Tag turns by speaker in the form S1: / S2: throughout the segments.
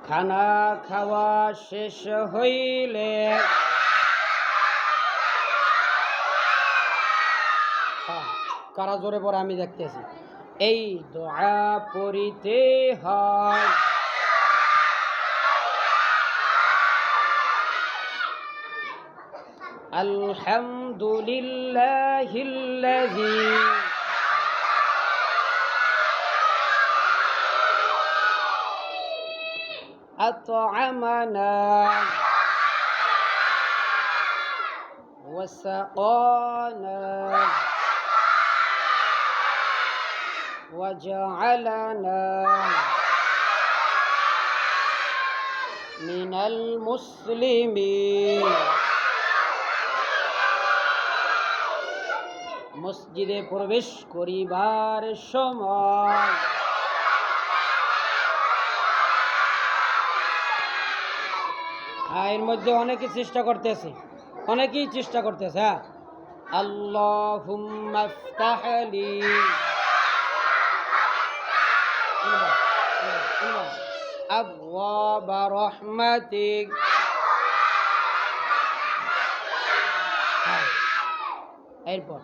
S1: খানা খাওয়া শেষ হইলে কারা জোরে পড়ে আমি দেখতেছি। এই দোয়া পড়িতে হয়। আলহামদুলিল্লাহিল্লাযী আত'আমানা ওয়া সাকানা ওয়া জা'আলানা মিনাল মুসলিমিন। মসজিদে প্রবেশ করিবার সময় এর মধ্যে অনেকেই চেষ্টা করতেছে, হ্যাঁ। আল্লাহুম্মা ইফতাহ লি আবওয়াবা রাহমাতিক। এরপর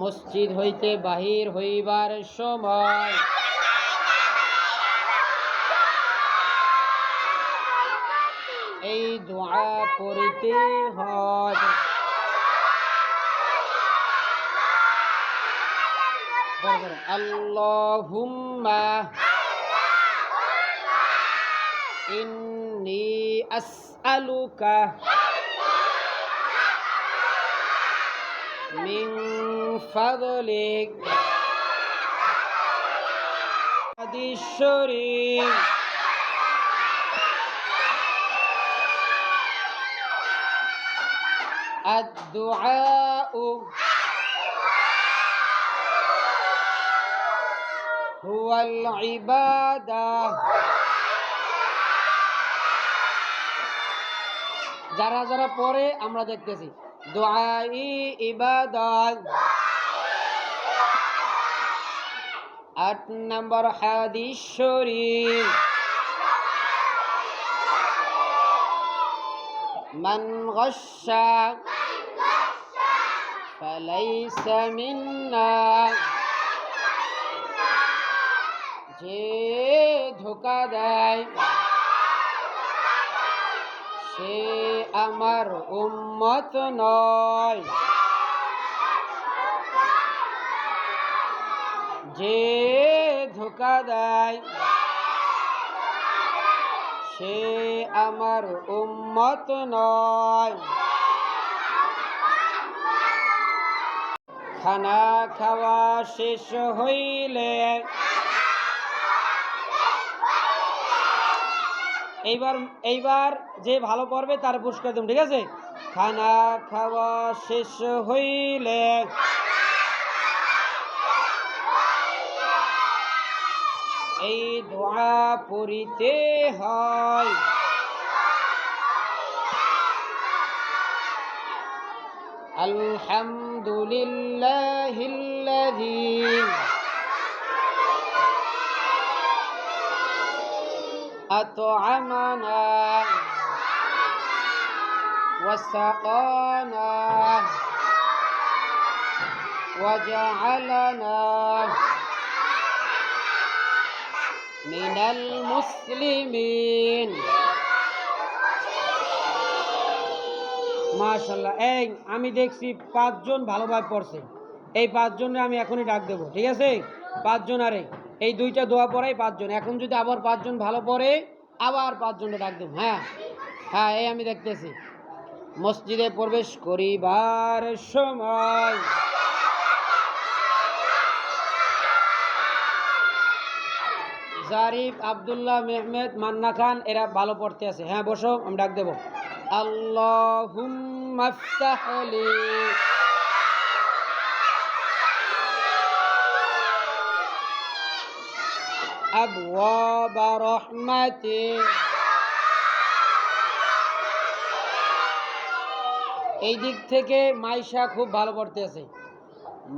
S1: মসজিদ হইতে বাহির হইবার সময় এই দোয়া পড়িতে হয়। আল্লাহুম্মা ইন্নী আসআলুকা মিন ফাদলিক। হাদিস শরীফ। আদ-দুআউ হুয়াল ইবাদাহ। যারা যারা পড়ে আমরা দেখতেছি। দুআই ইবাদাত। ৮ নম্বর হাদিস শরীফ। মান গাশশা ফালাইসা মিন্না। যে ধোঁকা দেয় সে আমার উম্মত নয়। যে ধোঁকা দেয় সে আমার উম্মত নয়। খানা খাওয়া শেষ হইলে এইবার যে ভালো পড়বে তার পুরস্কার দেব, ঠিক আছে? খানা খাওয়া শেষ হইলে এই দোয়া পড়িতে হয়। আলহামদুলিল্লাহিল্লাযী আত'আমানা ওয়া সাকানা ওয়া জা'আলানা মিনাল মুসলিমিন। মাশাআল্লাহ। এই আমি দেখছি ৫ জন ভালোভাবে পড়ছে। এই ৫ জনের আমি এখনই ডাক দেবো, ঠিক আছে? ৫ জন। আরে এই দুইটা দোয়া পড়াই ৫ জন। এখন যদি আবার ৫ জন ভালো পড়ে আবার ৫ জনকে ডাক দেবো। হ্যাঁ হ্যাঁ, এই আমি দেখতেছি। মসজিদে প্রবেশ করিবার সময় জারিফ, আব্দুল্লাহ, মেহমেদ, মান্না খান এরা ভালো পড়তে আছে। হ্যাঁ বসো, আমি ডাক দেবো। আল্লাহুম্মা ইফতাহ লি আবওয়াবা রাহমাতিক। এই দিক থেকে মাইশা খুব ভালো পড়তে আছে।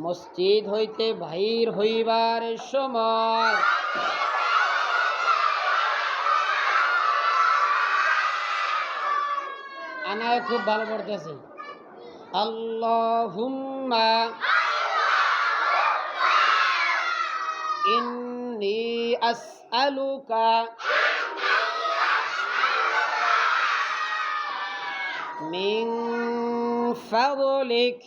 S1: মসজিদ হইতে বাহির হইবার সময় আনায় খুব ভালো পড়তেছে। আল্লাহুম্মা ইন্নী আসআলুকা মিন ফাদলিক